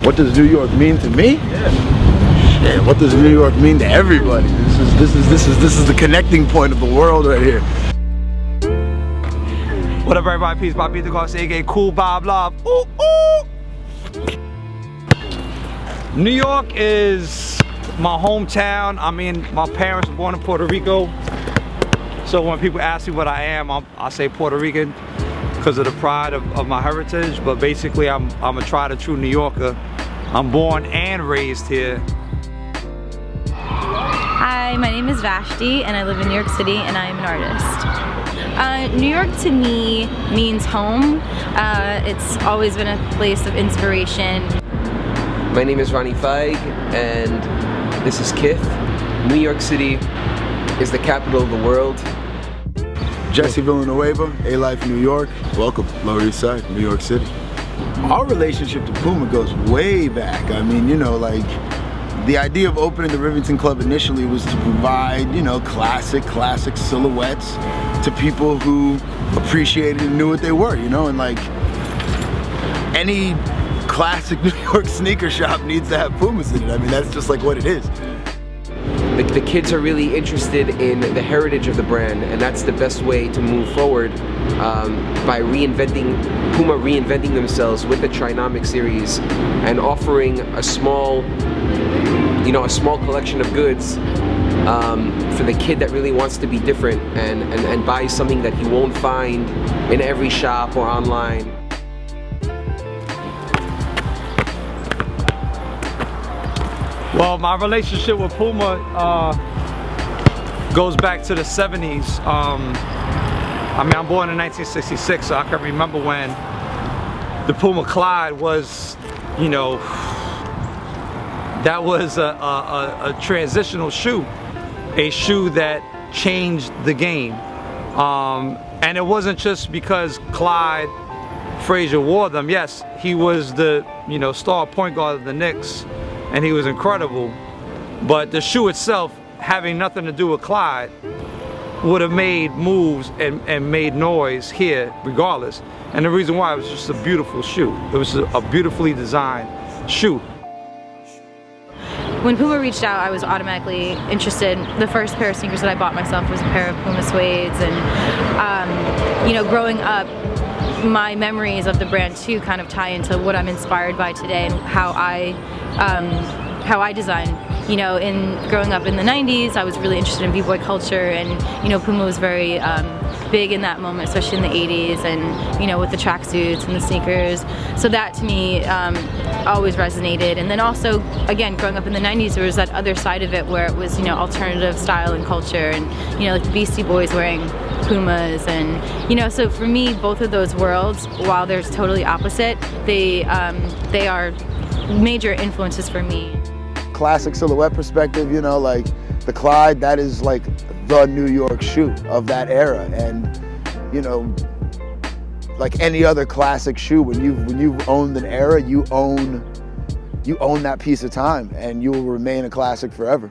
What does New York mean to me? Shit, what does New York mean to everybody? This is the connecting point of the world right here. What up, everybody? Peace, Bobby the Goss, aka Cool Bob Love. Ooh, ooh. New York is my hometown. I mean, my parents were born in Puerto Rico. So when people ask me what I am, I say Puerto Rican because of the pride of my heritage. But basically, I'm a tried and true New Yorker. I'm born and raised here. Hi, my name is Vashti and I live in New York City and I am an artist. New York to me means home. It's always been a place of inspiration. My name is Ronnie Feig and this is Kith. New York City is the capital of the world. Jesse Villanueva, A-Life, New York. Welcome, Lower East Side, New York City. Our relationship to Puma goes way back. I mean, you know, like, the idea of opening the Rivington Club initially was to provide, you know, classic silhouettes to people who appreciated and knew what they were, you know, and like, any classic New York sneaker shop needs to have Pumas in it. I mean, that's just like what it is. The kids are really interested in the heritage of the brand, and that's the best way to move forward by Puma reinventing themselves with the Trinomic series and offering a small collection of goods for the kid that really wants to be different and buy something that he won't find in every shop or online. Well, my relationship with Puma goes back to the 70s. I mean, I'm born in 1966, so I can remember when the Puma Clyde was, you know, that was a transitional shoe, a shoe that changed the game. And it wasn't just because Clyde Frazier wore them. Yes, he was the, you know, star point guard of the Knicks, and he was incredible. But the shoe itself, having nothing to do with Clyde, would have made moves and made noise here regardless. And the reason why, it was just a beautiful shoe. It was a beautifully designed shoe. When Puma reached out, I was automatically interested. The first pair of sneakers that I bought myself was a pair of Puma suedes, and you know, growing up, my memories of the brand too kind of tie into what I'm inspired by today and how I design. You know, growing up in the 90s, I was really interested in b-boy culture, and you know, Puma was very big in that moment, especially in the 80s, and you know, with the tracksuits and the sneakers. So that to me always resonated. And then also, again, growing up in the 90s, there was that other side of it where it was, you know, alternative style and culture, and you know, like the Beastie Boys wearing Pumas, and you know, so for me, both of those worlds, while they're totally opposite, they are major influences for me. Classic silhouette perspective, you know, like the Clyde, that is like the New York shoe of that era. And you know, like any other classic shoe, when you've owned an era, you own that piece of time, and you will remain a classic forever.